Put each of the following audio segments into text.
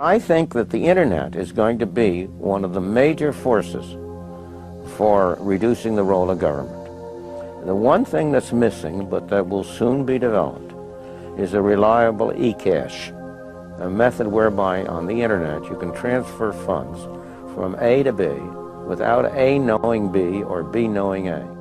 I think that the internet is going to be one of the major forces for reducing the role of government. The one thing that's missing, but that will soon be developed, is a reliable e-cash, a method whereby on the internet you can transfer funds from A to B without A knowing B or B knowing A.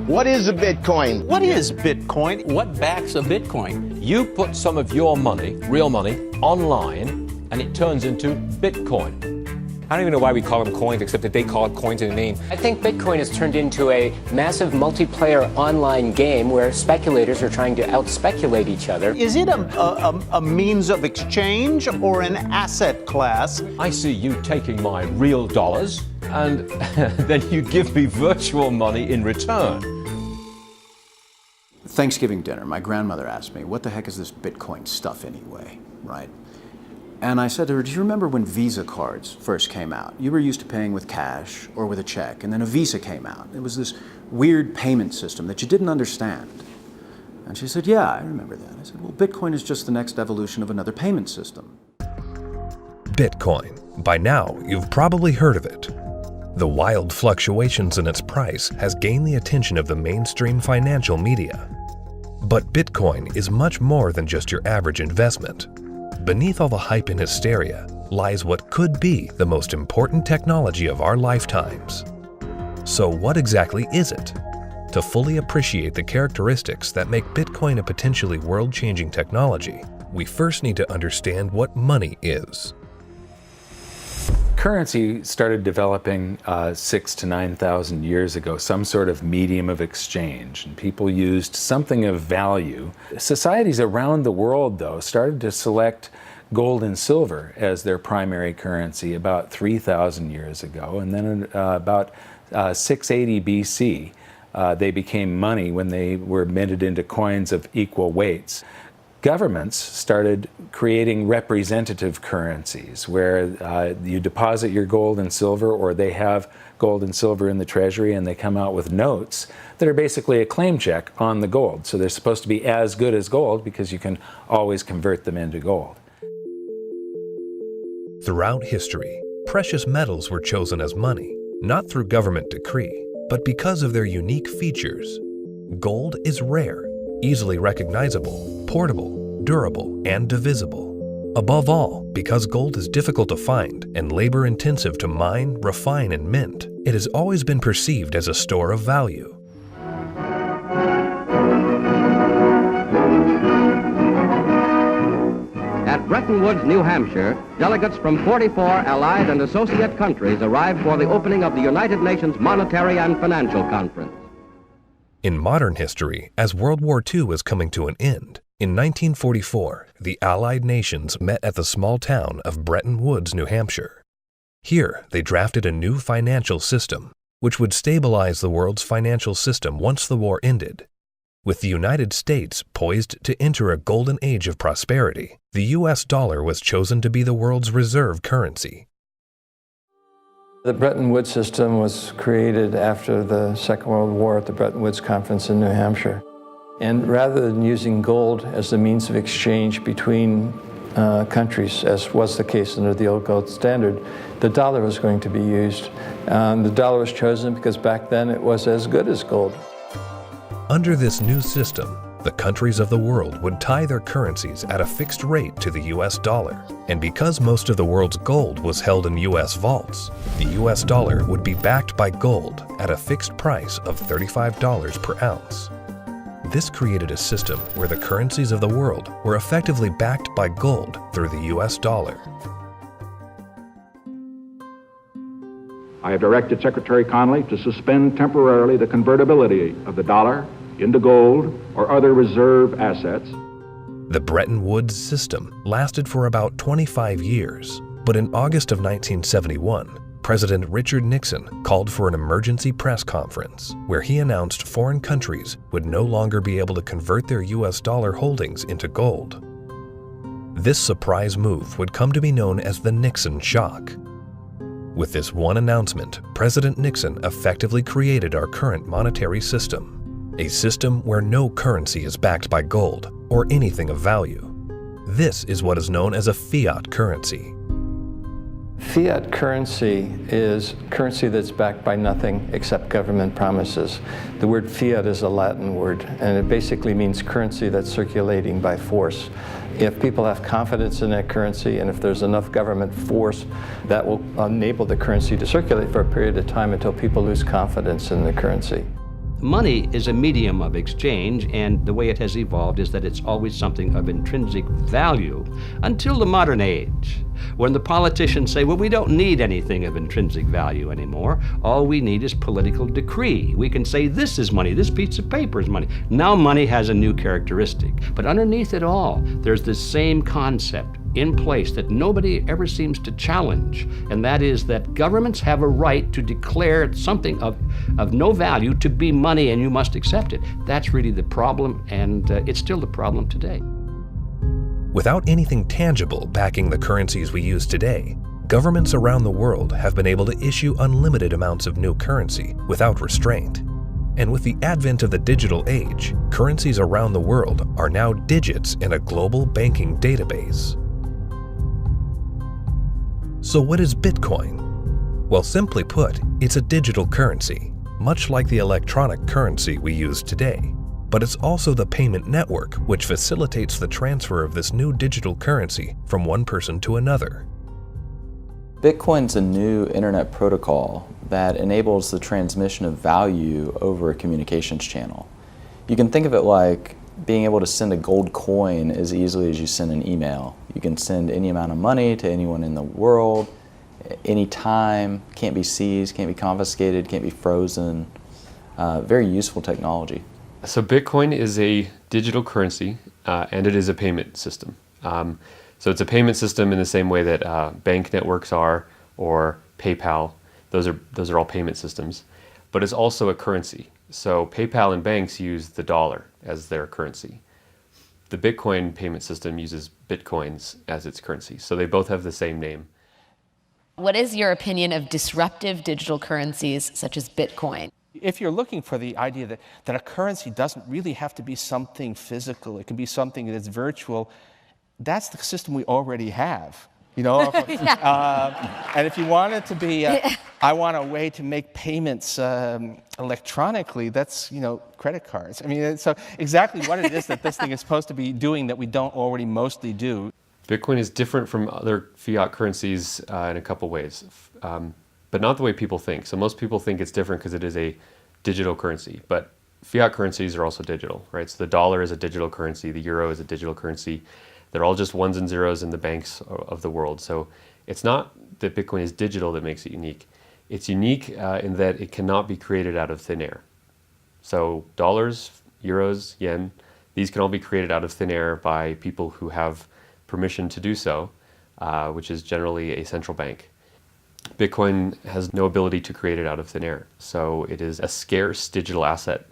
What is a Bitcoin? What is Bitcoin? What backs a Bitcoin? You put some of your money, real money, online, and it turns into Bitcoin. I don't even know why we call them coins, except that they call it coins in the name. I think Bitcoin has turned into a massive multiplayer online game where speculators are trying to out-speculate each other. Is it a means of exchange or an asset class? I see you taking my real dollars, and then you give me virtual money in return. Thanksgiving dinner, my grandmother asked me, what the heck is this Bitcoin stuff anyway, right? And I said to her, do you remember when Visa cards first came out? You were used to paying with cash or with a check, and then a Visa came out. It was this weird payment system that you didn't understand. And she said, yeah, I remember that. I said, well, Bitcoin is just the next evolution of another payment system. Bitcoin. By now, you've probably heard of it. The wild fluctuations in its price has gained the attention of the mainstream financial media. But Bitcoin is much more than just your average investment. Beneath all the hype and hysteria lies what could be the most important technology of our lifetimes. So what exactly is it? To fully appreciate the characteristics that make Bitcoin a potentially world-changing technology, we first need to understand what money is. Currency started developing 6,000 to 9,000 years ago, some sort of medium of exchange, and people used something of value. Societies around the world, though, started to select gold and silver as their primary currency about 3,000 years ago, and then about 680 BC, they became money when they were minted into coins of equal weights. Governments started creating representative currencies where you deposit your gold and silver, or they have gold and silver in the treasury, and they come out with notes that are basically a claim check on the gold. So they're supposed to be as good as gold because you can always convert them into gold. Throughout history, precious metals were chosen as money, not through government decree, but because of their unique features. Gold is rare, easily recognizable, portable, durable, and divisible. Above all, because gold is difficult to find and labor-intensive to mine, refine, and mint, it has always been perceived as a store of value. At Bretton Woods, New Hampshire, delegates from 44 allied and associate countries arrived for the opening of the United Nations Monetary and Financial Conference. In modern history, as World War II was coming to an end, in 1944, the Allied nations met at the small town of Bretton Woods, New Hampshire. Here, they drafted a new financial system, which would stabilize the world's financial system once the war ended. With the United States poised to enter a golden age of prosperity, the U.S. dollar was chosen to be the world's reserve currency. The Bretton Woods system was created after the Second World War at the Bretton Woods Conference in New Hampshire. And rather than using gold as the means of exchange between countries, as was the case under the old gold standard, the dollar was going to be used. The dollar was chosen because back then it was as good as gold. Under this new system, the countries of the world would tie their currencies at a fixed rate to the U.S. dollar. And because most of the world's gold was held in U.S. vaults, the U.S. dollar would be backed by gold at a fixed price of $35 per ounce. This created a system where the currencies of the world were effectively backed by gold through the U.S. dollar. I have directed Secretary Connally to suspend temporarily the convertibility of the dollar into gold or other reserve assets. The Bretton Woods system lasted for about 25 years, but in August of 1971, President Richard Nixon called for an emergency press conference where he announced foreign countries would no longer be able to convert their U.S. dollar holdings into gold. This surprise move would come to be known as the Nixon shock. With this one announcement, President Nixon effectively created our current monetary system, a system where no currency is backed by gold or anything of value. This is what is known as a fiat currency. Fiat currency is currency that's backed by nothing except government promises. The word fiat is a Latin word, and it basically means currency that's circulating by force. If people have confidence in that currency, and if there's enough government force, that will enable the currency to circulate for a period of time until people lose confidence in the currency. Money is a medium of exchange, and the way it has evolved is that it's always something of intrinsic value until the modern age, when the politicians say, well, we don't need anything of intrinsic value anymore. All we need is political decree. We can say this is money, this piece of paper is money. Now money has a new characteristic. But underneath it all, there's this same concept in place that nobody ever seems to challenge, and that is that governments have a right to declare something of no value to be money, and you must accept it. That's really the problem, and it's still the problem today. Without anything tangible backing the currencies we use today, governments around the world have been able to issue unlimited amounts of new currency without restraint. And with the advent of the digital age, currencies around the world are now digits in a global banking database. So what is Bitcoin? Well, simply put, it's a digital currency, much like the electronic currency we use today. But it's also the payment network which facilitates the transfer of this new digital currency from one person to another. Bitcoin's a new internet protocol that enables the transmission of value over a communications channel. You can think of it like being able to send a gold coin as easily as you send an email. You can send any amount of money to anyone in the world, anytime, can't be seized, can't be confiscated, can't be frozen. Very useful technology. So Bitcoin is a digital currency and it is a payment system. So it's a payment system in the same way that bank networks are, or PayPal. Those are all payment systems. But it's also a currency. So PayPal and banks use the dollar as their currency. The Bitcoin payment system uses Bitcoins as its currency. So they both have the same name. What is your opinion of disruptive digital currencies such as Bitcoin? If you're looking for the idea that a currency doesn't really have to be something physical, it can be something that's virtual, that's the system we already have. You know, and if you want it to be, I want a way to make payments electronically, that's, you know, credit cards. I mean, so exactly what it is that this thing is supposed to be doing that we don't already mostly do. Bitcoin is different from other fiat currencies in a couple ways, but not the way people think. So most people think it's different because it is a digital currency, but fiat currencies are also digital, right? So the dollar is a digital currency, the euro is a digital currency. They're all just ones and zeros in the banks of the world. So it's not that Bitcoin is digital that makes it unique. It's unique in that it cannot be created out of thin air. So dollars, euros, yen, these can all be created out of thin air by people who have permission to do so, which is generally a central bank. Bitcoin has no ability to create it out of thin air. So it is a scarce digital asset.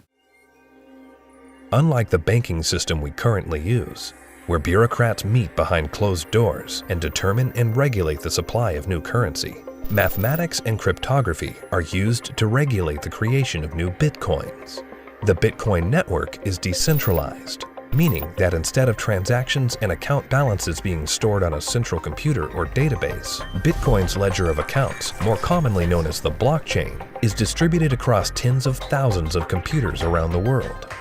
Unlike the banking system we currently use, where bureaucrats meet behind closed doors and determine and regulate the supply of new currency, mathematics and cryptography are used to regulate the creation of new bitcoins. The Bitcoin network is decentralized, meaning that instead of transactions and account balances being stored on a central computer or database, Bitcoin's ledger of accounts, more commonly known as the blockchain, is distributed across tens of thousands of computers around the world.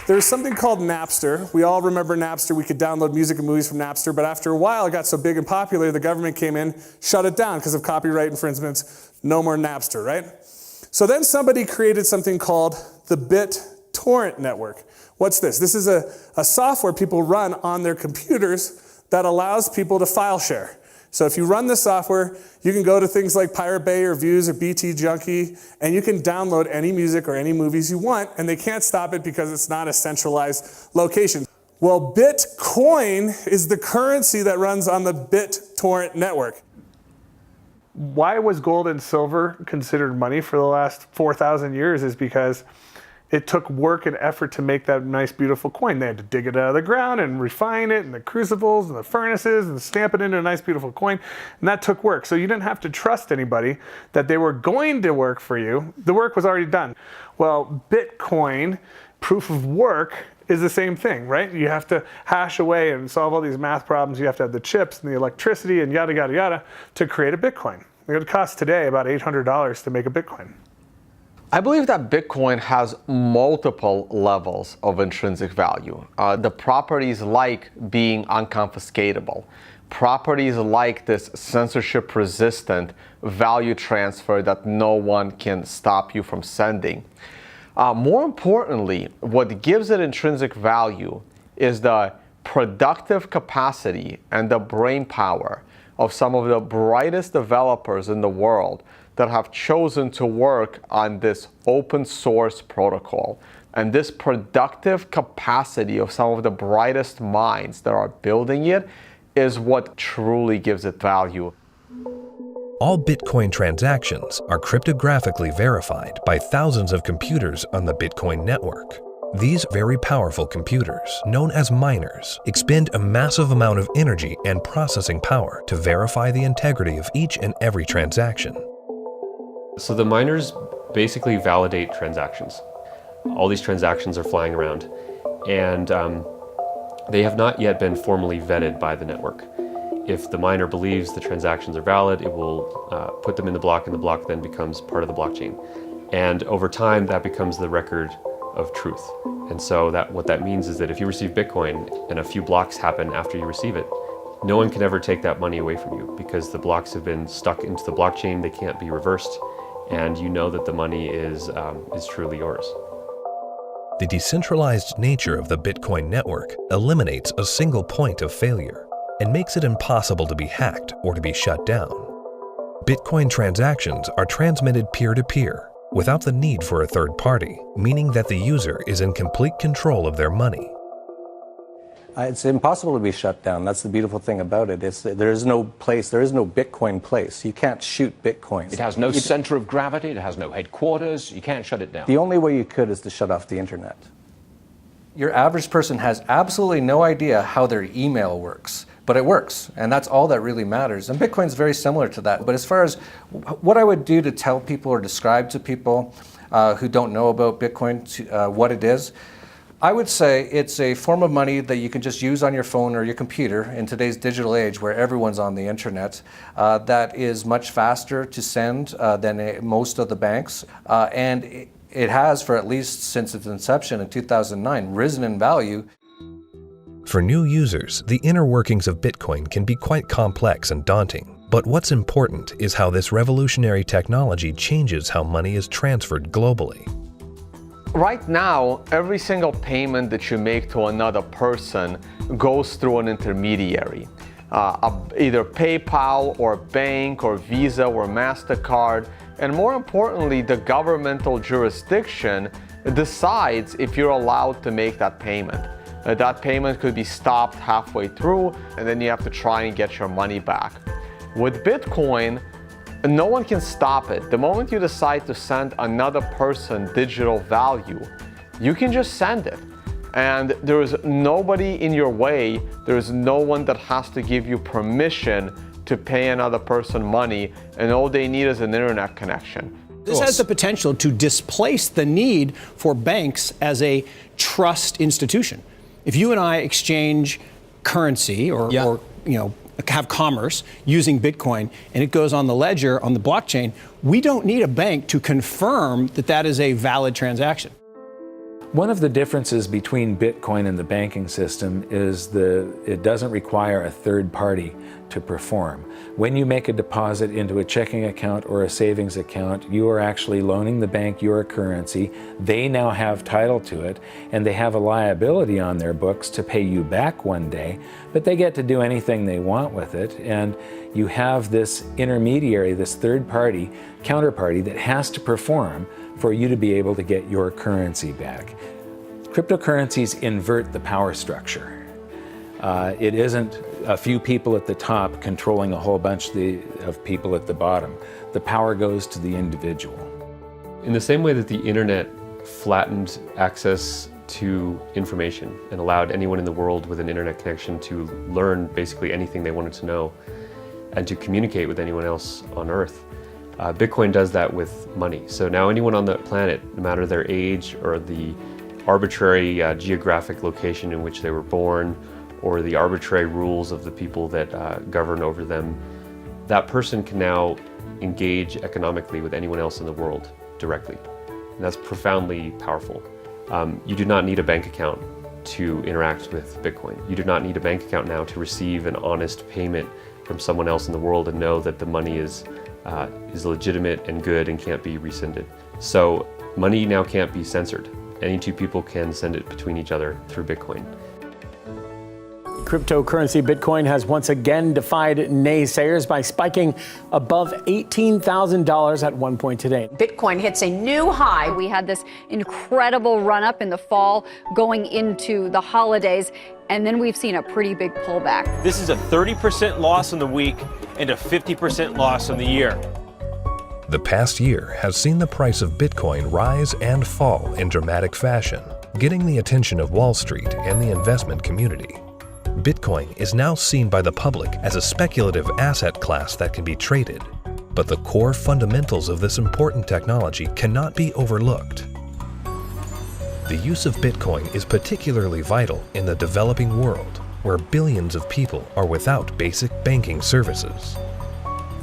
There's something called Napster. We all remember Napster. We could download music and movies from Napster, but after a while it got so big and popular, the government came in, shut it down because of copyright infringements. No more Napster, right? So then somebody created something called the BitTorrent network. What's this? This is a software people run on their computers that allows people to file share. So if you run the software, you can go to things like Pirate Bay or Views or BT Junkie, and you can download any music or any movies you want, and they can't stop it because it's not a centralized location. Well, Bitcoin is the currency that runs on the BitTorrent network. Why was gold and silver considered money for the last 4,000 years is because It took work and effort to make that nice, beautiful coin. They had to dig it out of the ground and refine it, and the crucibles and the furnaces, and stamp it into a nice, beautiful coin. And that took work. So you didn't have to trust anybody that they were going to work for you. The work was already done. Well, Bitcoin, proof of work, is the same thing, right? You have to hash away and solve all these math problems. You have to have the chips and the electricity and yada, yada, yada to create a Bitcoin. It would cost today about $800 to make a Bitcoin. I believe that Bitcoin has multiple levels of intrinsic value. The properties like being unconfiscatable, properties like this censorship-resistant value transfer that no one can stop you from sending. More importantly, what gives it intrinsic value is the productive capacity and the brain power of some of the brightest developers in the world that have chosen to work on this open source protocol. And this productive capacity of some of the brightest minds that are building it is what truly gives it value. All Bitcoin transactions are cryptographically verified by thousands of computers on the Bitcoin network. These very powerful computers, known as miners, expend a massive amount of energy and processing power to verify the integrity of each and every transaction. So the miners basically validate transactions. All these transactions are flying around, and they have not yet been formally vetted by the network. If the miner believes the transactions are valid, it will put them in the block, and the block then becomes part of the blockchain. And over time, that becomes the record of truth. And so what that means is that if you receive Bitcoin and a few blocks happen after you receive it, no one can ever take that money away from you because the blocks have been stuck into the blockchain, they can't be reversed, and you know that the money is truly yours. The decentralized nature of the Bitcoin network eliminates a single point of failure and makes it impossible to be hacked or to be shut down. Bitcoin transactions are transmitted peer-to-peer without the need for a third party, meaning that the user is in complete control of their money. It's impossible to be shut down. That's the beautiful thing about it. There is no Bitcoin place. You can't shoot Bitcoins. It has no center of gravity, it has no headquarters, you can't shut it down. The only way you could is to shut off the internet. Your average person has absolutely no idea how their email works, but it works, and that's all that really matters. And Bitcoin's very similar to that. But as far as what I would do to tell people or describe to people who don't know about Bitcoin what it is, I would say it's a form of money that you can just use on your phone or your computer in today's digital age where everyone's on the internet, that is much faster to send than most of the banks. And it has, for at least since its inception in 2009, risen in value. For new users, the inner workings of Bitcoin can be quite complex and daunting. But what's important is how this revolutionary technology changes how money is transferred globally. Right now, every single payment that you make to another person goes through an intermediary. Either PayPal or bank or Visa or MasterCard. And more importantly, the governmental jurisdiction decides if you're allowed to make that payment. That payment could be stopped halfway through, and then you have to try and get your money back. With Bitcoin, no one can stop it. The moment you decide to send another person digital value, you can just send it. And there is nobody in your way. There is no one that has to give you permission to pay another person money, and all they need is an internet connection. This has the potential to displace the need for banks as a trust institution. If you and I exchange currency or have commerce using Bitcoin and it goes on the ledger on the blockchain, we don't need a bank to confirm that that is a valid transaction. One of the differences between Bitcoin and the banking system is it doesn't require a third party to perform. When you make a deposit into a checking account or a savings account, you are actually loaning the bank your currency. They now have title to it, and they have a liability on their books to pay you back one day, but they get to do anything they want with it. And you have this intermediary, this third party, counterparty that has to perform for you to be able to get your currency back. Cryptocurrencies invert the power structure. It isn't a few people at the top controlling a whole bunch of people at the bottom. The power goes to the individual. In the same way that the internet flattened access to information and allowed anyone in the world with an internet connection to learn basically anything they wanted to know and to communicate with anyone else on Earth. Bitcoin does that with money. So now anyone on the planet, no matter their age or the arbitrary geographic location in which they were born or the arbitrary rules of the people that govern over them, that person can now engage economically with anyone else in the world directly. And that's profoundly powerful. You do not need a bank account to interact with Bitcoin. You do not need a bank account now to receive an honest payment from someone else in the world and know that the money is legitimate and good and can't be rescinded. So money now can't be censored. Any two people can send it between each other through Bitcoin. Cryptocurrency Bitcoin has once again defied naysayers by spiking above $18,000 at one point today. Bitcoin hits a new high. We had this incredible run up in the fall going into the holidays, and then we've seen a pretty big pullback. This is a 30% loss in the week and a 50% loss in the year. The past year has seen the price of Bitcoin rise and fall in dramatic fashion, getting the attention of Wall Street and the investment community. Bitcoin is now seen by the public as a speculative asset class that can be traded, but the core fundamentals of this important technology cannot be overlooked. The use of Bitcoin is particularly vital in the developing world, where billions of people are without basic banking services.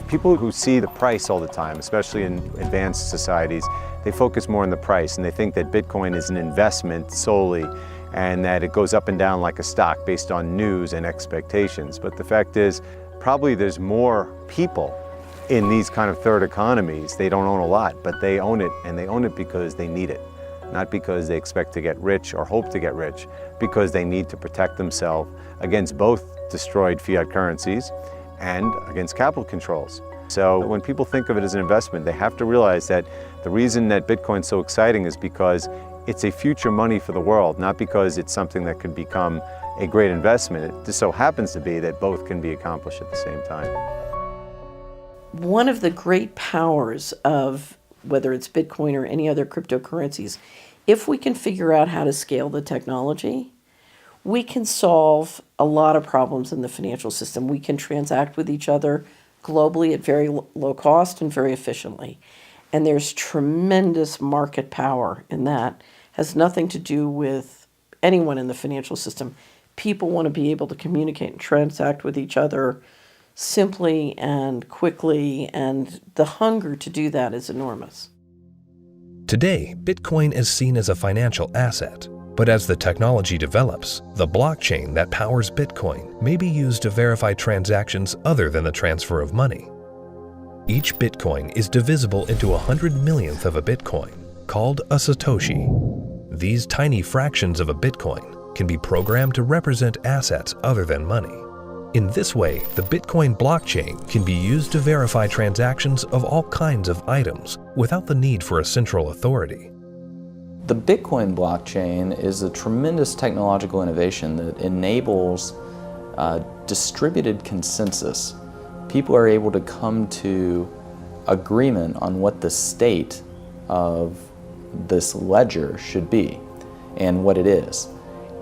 People who see the price all the time, especially in advanced societies, they focus more on the price and they think that Bitcoin is an investment solely and that it goes up and down like a stock based on news and expectations. But the fact is, probably there's more people in these kind of third economies. They don't own a lot, but they own it, and they own it because they need it. Not because they expect to get rich or hope to get rich, because they need to protect themselves against both destroyed fiat currencies and against capital controls. So when people think of it as an investment, they have to realize that the reason that Bitcoin's so exciting is because it's a future money for the world, not because it's something that could become a great investment. It just so happens to be that both can be accomplished at the same time. One of the great powers of whether it's Bitcoin or any other cryptocurrencies, if we can figure out how to scale the technology, we can solve a lot of problems in the financial system. We can transact with each other globally at very low cost and very efficiently. And there's tremendous market power in that. Has nothing to do with anyone in the financial system. People want to be able to communicate and transact with each other simply and quickly, and the hunger to do that is enormous. Today, Bitcoin is seen as a financial asset, but as the technology develops, the blockchain that powers Bitcoin may be used to verify transactions other than the transfer of money. Each Bitcoin is divisible into 100 millionth of a Bitcoin, called a Satoshi. These tiny fractions of a Bitcoin can be programmed to represent assets other than money. In this way, the Bitcoin blockchain can be used to verify transactions of all kinds of items without the need for a central authority. The Bitcoin blockchain is a tremendous technological innovation that enables distributed consensus. People are able to come to agreement on what the state of this ledger should be and what it is.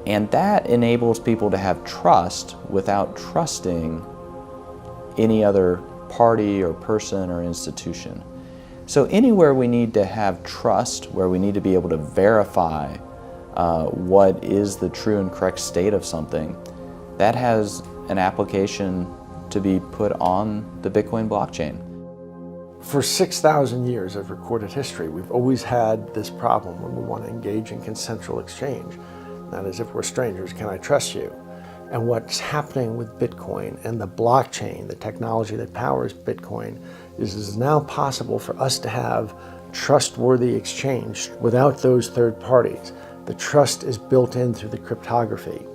And that enables people to have trust without trusting any other party or person or institution. So anywhere we need to have trust, where we need to be able to verify what is the true and correct state of something, that has an application to be put on the Bitcoin blockchain. For 6,000 years of recorded history, we've always had this problem when we want to engage in consensual exchange. That is, if we're strangers, can I trust you? And what's happening with Bitcoin and the blockchain, the technology that powers Bitcoin, is now possible for us to have trustworthy exchange without those third parties. The trust is built in through the cryptography.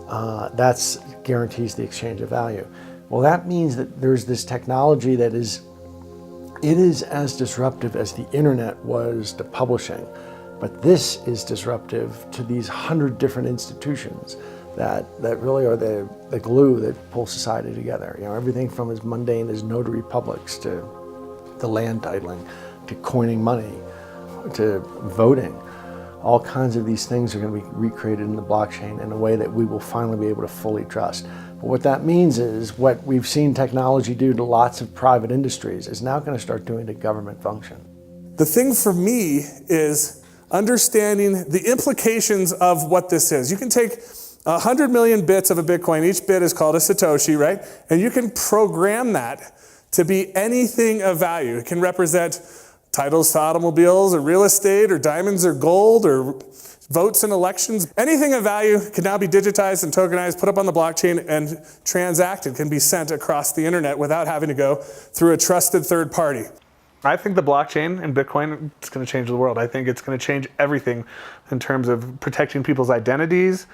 That guarantees the exchange of value. Well, that means that there's this technology that is as disruptive as the internet was to publishing. But this is disruptive to these 100 different institutions that really are the glue that pull society together. You know, everything from as mundane as notary publics to the land titling, to coining money, to voting. All kinds of these things are going to be recreated in the blockchain in a way that we will finally be able to fully trust. But what that means is what we've seen technology do to lots of private industries is now going to start doing to government function. The thing for me is understanding the implications of what this is. You can take 100 million bits of a Bitcoin. Each bit is called a Satoshi, right? And you can program that to be anything of value. It can represent titles to automobiles or real estate or diamonds or gold or votes in elections. Anything of value can now be digitized and tokenized, put up on the blockchain, and transacted, can be sent across the internet without having to go through a trusted third party. I think the blockchain and Bitcoin is going to change the world. I think it's going to change everything in terms of protecting people's identities,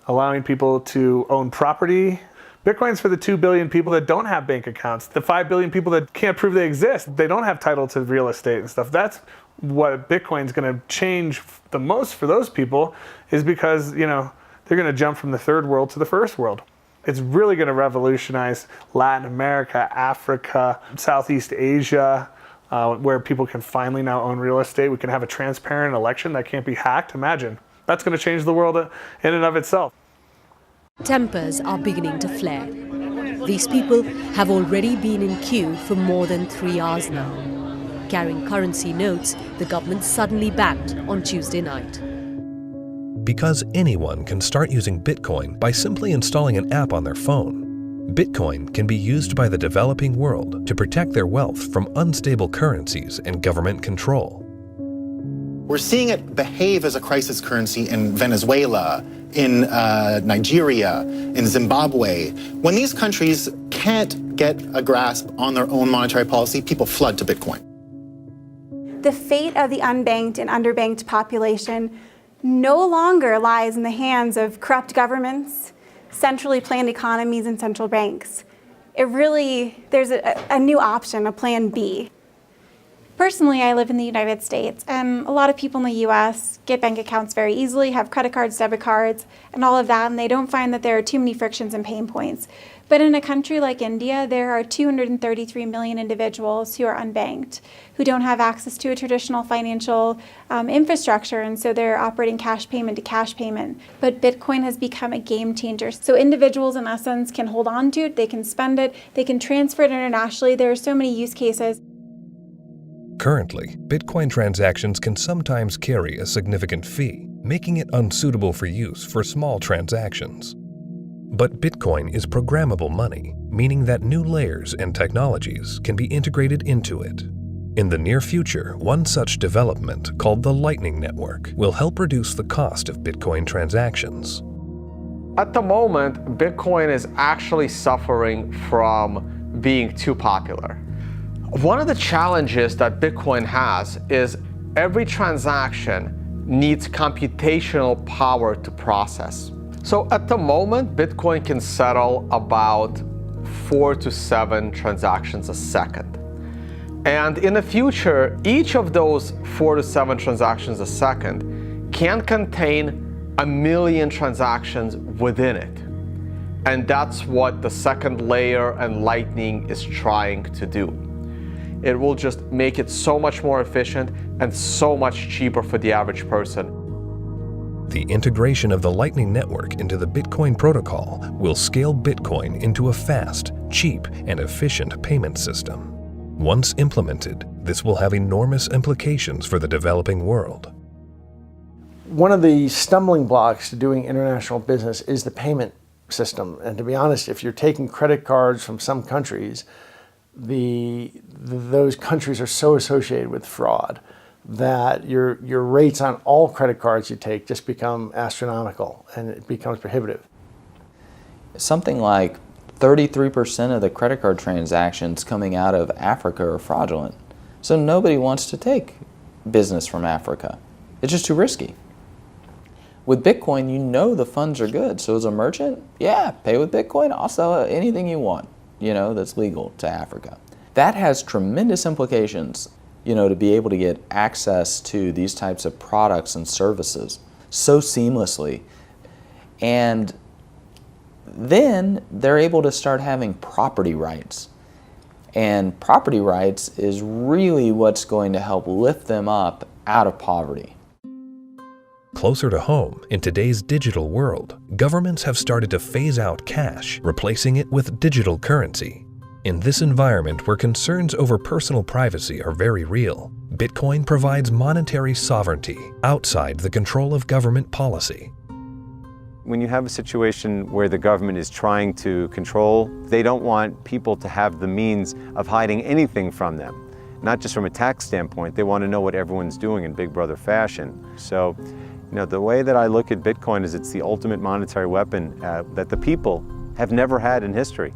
allowing people to own property. Bitcoin's for the 2 billion people that don't have bank accounts, the 5 billion people that can't prove they exist. They don't have title to real estate and stuff. That's what Bitcoin's going to change the most for those people, is because, you know, they're going to jump from the third world to the first world. It's really going to revolutionize Latin America, Africa, Southeast Asia, where people can finally now own real estate. We can have a transparent election that can't be hacked. Imagine. That's going to change the world in and of itself. Tempers are beginning to flare. These people have already been in queue for more than 3 hours now. Carrying currency notes, the government suddenly banned on Tuesday night. Because anyone can start using Bitcoin by simply installing an app on their phone, Bitcoin can be used by the developing world to protect their wealth from unstable currencies and government control. We're seeing it behave as a crisis currency in Venezuela, in Nigeria, in Zimbabwe. When these countries can't get a grasp on their own monetary policy, people flood to Bitcoin. The fate of the unbanked and underbanked population no longer lies in the hands of corrupt governments, centrally planned economies, and central banks. There's a new option, a plan B. Personally, I live in the United States, and a lot of people in the U.S. get bank accounts very easily, have credit cards, debit cards, and all of that, and they don't find that there are too many frictions and pain points. But in a country like India, there are 233 million individuals who are unbanked, who don't have access to a traditional financial infrastructure, and so they're operating cash payment to cash payment. But Bitcoin has become a game changer. So individuals, in essence, can hold on to it, they can spend it, they can transfer it internationally. There are so many use cases. Currently, Bitcoin transactions can sometimes carry a significant fee, making it unsuitable for use for small transactions. But Bitcoin is programmable money, meaning that new layers and technologies can be integrated into it. In the near future, one such development, called the Lightning Network, will help reduce the cost of Bitcoin transactions. At the moment, Bitcoin is actually suffering from being too popular. One of the challenges that Bitcoin has is every transaction needs computational power to process. So at the moment, Bitcoin can settle about 4 to 7 transactions a second. And in the future, each of those 4 to 7 transactions a second can contain 1 million transactions within it. And that's what the second layer and Lightning is trying to do. It will just make it so much more efficient and so much cheaper for the average person. The integration of the Lightning Network into the Bitcoin protocol will scale Bitcoin into a fast, cheap, and efficient payment system. Once implemented, this will have enormous implications for the developing world. One of the stumbling blocks to doing international business is the payment system. And to be honest, if you're taking credit cards from some countries, those countries are so associated with fraud that your rates on all credit cards you take just become astronomical, and it becomes prohibitive. Something like 33% of the credit card transactions coming out of Africa are fraudulent. So nobody wants to take business from Africa. It's just too risky. With Bitcoin, you know the funds are good. So as a merchant, yeah, pay with Bitcoin. I'll sell anything you want, that's legal to Africa. That has tremendous implications, to be able to get access to these types of products and services so seamlessly. And then they're able to start having property rights. And property rights is really what's going to help lift them up out of poverty. Closer to home, in today's digital world, governments have started to phase out cash, replacing it with digital currency. In this environment where concerns over personal privacy are very real, Bitcoin provides monetary sovereignty outside the control of government policy. When you have a situation where the government is trying to control, they don't want people to have the means of hiding anything from them. Not just from a tax standpoint, they want to know what everyone's doing in Big Brother fashion. So, the way that I look at Bitcoin is it's the ultimate monetary weapon that the people have never had in history.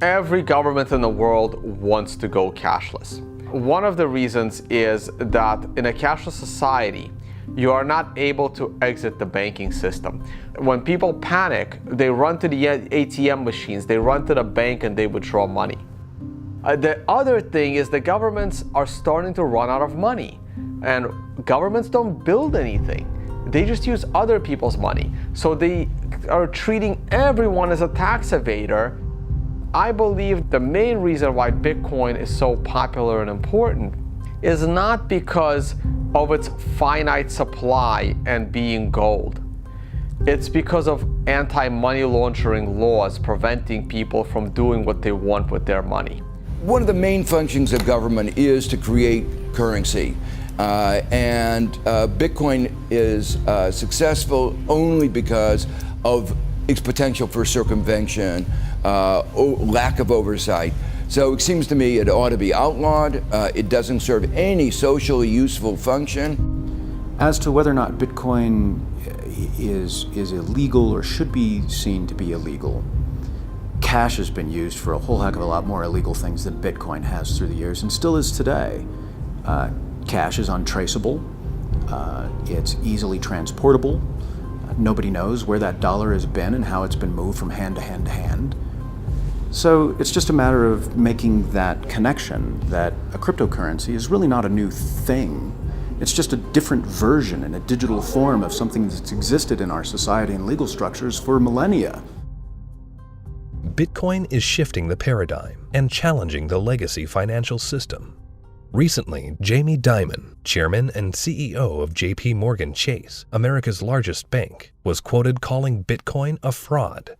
Every government in the world wants to go cashless. One of the reasons is that in a cashless society, you are not able to exit the banking system. When people panic, they run to the ATM machines, they run to the bank and they withdraw money. The other thing is the governments are starting to run out of money, and governments don't build anything. They just use other people's money. So they are treating everyone as a tax evader. I believe the main reason why Bitcoin is so popular and important is not because of its finite supply and being gold. It's because of anti-money laundering laws preventing people from doing what they want with their money. One of the main functions of government is to create currency. And Bitcoin is successful only because of its potential for circumvention, lack of oversight. So it seems to me it ought to be outlawed. It doesn't serve any socially useful function. As to whether or not Bitcoin is illegal or should be seen to be illegal, cash has been used for a whole heck of a lot more illegal things than Bitcoin has through the years, and still is today. Cash is untraceable. It's easily transportable. Nobody knows where that dollar has been and how it's been moved from hand to hand to hand. So it's just a matter of making that connection that a cryptocurrency is really not a new thing. It's just a different version and a digital form of something that's existed in our society and legal structures for millennia. Bitcoin is shifting the paradigm and challenging the legacy financial system. Recently, Jamie Dimon, chairman and CEO of JP Morgan Chase, America's largest bank, was quoted calling Bitcoin a fraud.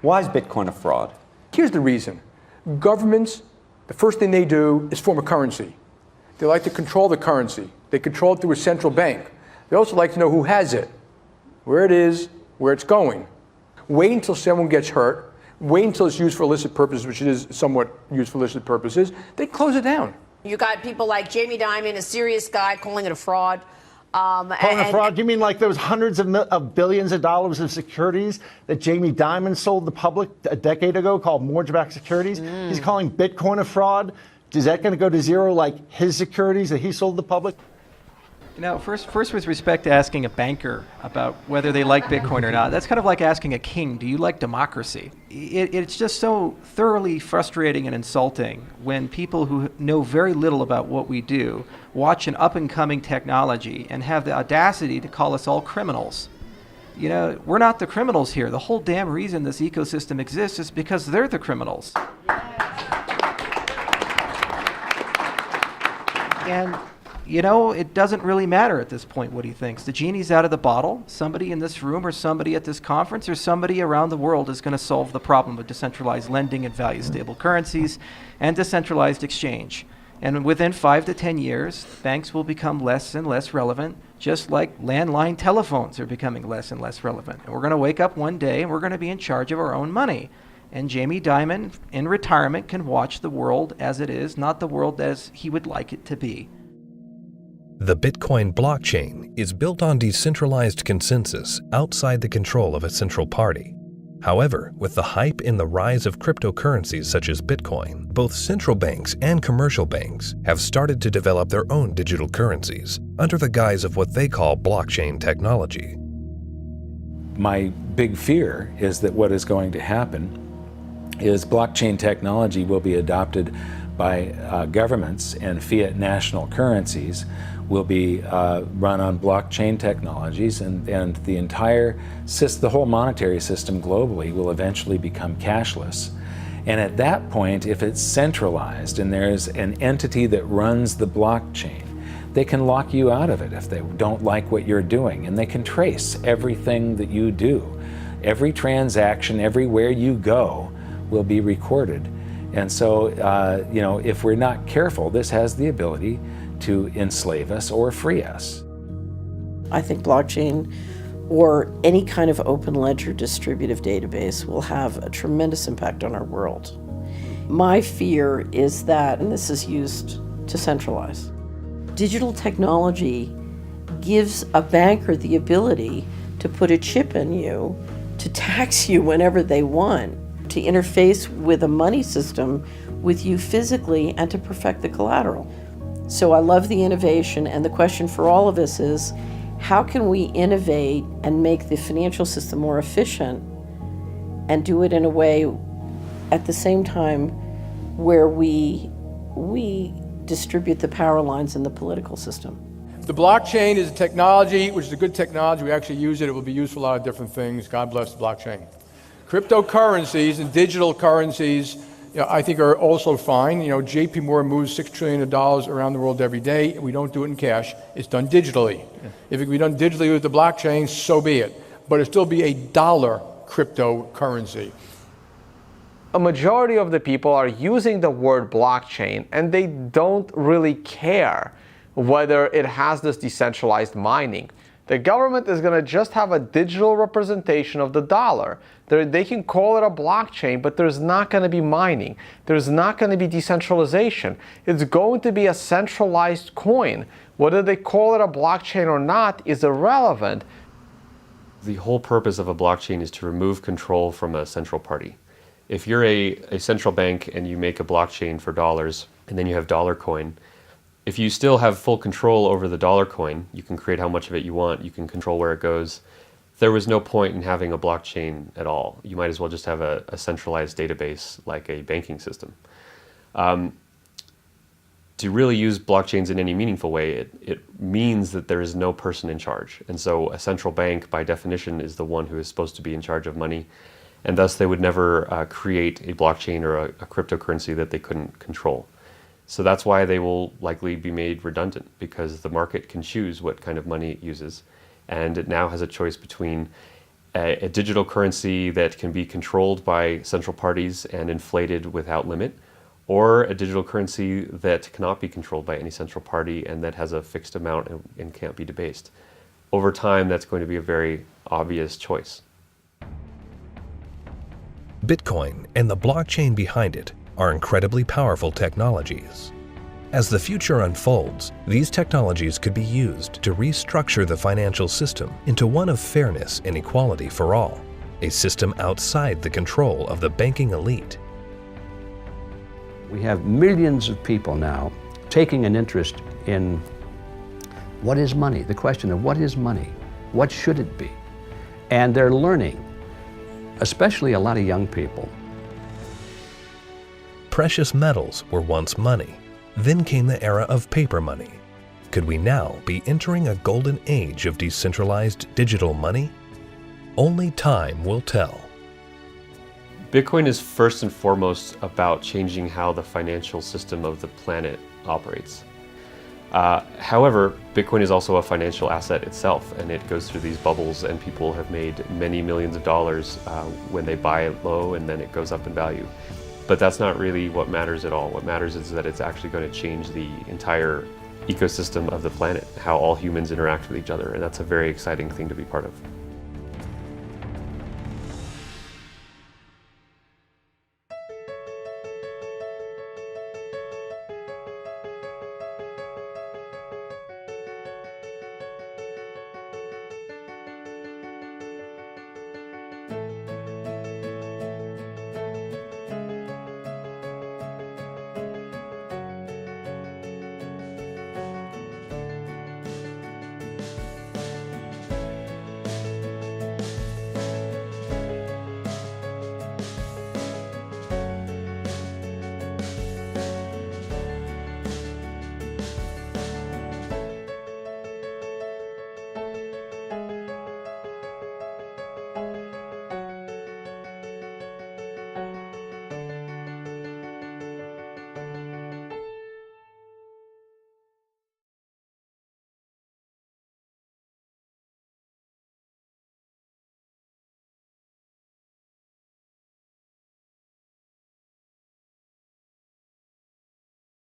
Why is Bitcoin a fraud? Here's the reason. Governments, the first thing they do is form a currency. They like to control the currency. They control it through a central bank. They also like to know who has it, where it is, where it's going. Wait until someone gets hurt. Wait until it's used for illicit purposes, which it is somewhat used for illicit purposes. They close it down. You got people like Jamie Dimon, a serious guy, calling it a fraud. Calling a fraud? You mean like there was hundreds of billions of dollars of securities that Jamie Dimon sold the public a decade ago called mortgage-backed securities? He's calling Bitcoin a fraud? Is that going to go to zero like his securities that he sold the public? First with respect to asking a banker about whether they like Bitcoin or not, that's kind of like asking a king, do you like democracy? It's just so thoroughly frustrating and insulting when people who know very little about what we do watch an up-and-coming technology and have the audacity to call us all criminals. We're not the criminals here. The whole damn reason this ecosystem exists is because they're the criminals. And it doesn't really matter at this point what he thinks. The genie's out of the bottle. Somebody in this room or somebody at this conference or somebody around the world is going to solve the problem of decentralized lending and value-stable currencies and decentralized exchange. And within 5 to 10 years, banks will become less and less relevant, just like landline telephones are becoming less and less relevant. And we're going to wake up one day and we're going to be in charge of our own money. And Jamie Dimon, in retirement, can watch the world as it is, not the world as he would like it to be. The Bitcoin blockchain is built on decentralized consensus outside the control of a central party. However, with the hype in the rise of cryptocurrencies such as Bitcoin, both central banks and commercial banks have started to develop their own digital currencies under the guise of what they call blockchain technology. My big fear is that what is going to happen is blockchain technology will be adopted by governments, and fiat national currencies will be run on blockchain technologies, and the whole monetary system globally will eventually become cashless. And at that point, if it's centralized and there's an entity that runs the blockchain, they can lock you out of it if they don't like what you're doing, and they can trace everything that you do. Every transaction, everywhere you go, will be recorded. And so, if we're not careful, this has the ability to enslave us or free us. I think blockchain or any kind of open ledger distributive database will have a tremendous impact on our world. My fear is that, and this is used to centralize, digital technology gives a banker the ability to put a chip in you, to tax you whenever they want, to interface with a money system with you physically, and to perfect the collateral. So I love the innovation, and the question for all of us is, how can we innovate and make the financial system more efficient and do it in a way at the same time where we distribute the power lines in the political system? The blockchain is a technology, which is a good technology. We actually use it. It will be used for a lot of different things. God bless the blockchain. Cryptocurrencies and digital currencies, I think are also fine. JP Morgan moves $6 trillion around the world every day. We don't do it in cash. It's done digitally. If it can be done digitally with the blockchain, so be it. But it'll still be a dollar cryptocurrency. A majority of the people are using the word blockchain, and they don't really care whether it has this decentralized mining. The government is going to just have a digital representation of the dollar. They can call it a blockchain, but there's not going to be mining. There's not going to be decentralization. It's going to be a centralized coin. Whether they call it a blockchain or not is irrelevant. The whole purpose of a blockchain is to remove control from a central party. If you're a central bank and you make a blockchain for dollars, and then you have dollar coin, if you still have full control over the dollar coin, you can create how much of it you want, you can control where it goes. There was no point in having a blockchain at all. You might as well just have a centralized database like a banking system. To really use blockchains in any meaningful way, it means that there is no person in charge. And so a central bank, by definition, is the one who is supposed to be in charge of money. And thus they would never create a blockchain or a cryptocurrency that they couldn't control. So that's why they will likely be made redundant, because the market can choose what kind of money it uses. And it now has a choice between a digital currency that can be controlled by central parties and inflated without limit, or a digital currency that cannot be controlled by any central party and that has a fixed amount and can't be debased. Over time, that's going to be a very obvious choice. Bitcoin and the blockchain behind it are incredibly powerful technologies. As the future unfolds, these technologies could be used to restructure the financial system into one of fairness and equality for all, a system outside the control of the banking elite. We have millions of people now taking an interest in what is money, the question of what is money, what should it be? And they're learning, especially a lot of young people. Precious metals were once money. Then came the era of paper money. Could we now be entering a golden age of decentralized digital money? Only time will tell. Bitcoin is first and foremost about changing how the financial system of the planet operates. However, Bitcoin is also a financial asset itself, and it goes through these bubbles, and people have made many millions of dollars when they buy it low, and then it goes up in value. But that's not really what matters at all. What matters is that it's actually going to change the entire ecosystem of the planet, how all humans interact with each other, and that's a very exciting thing to be part of.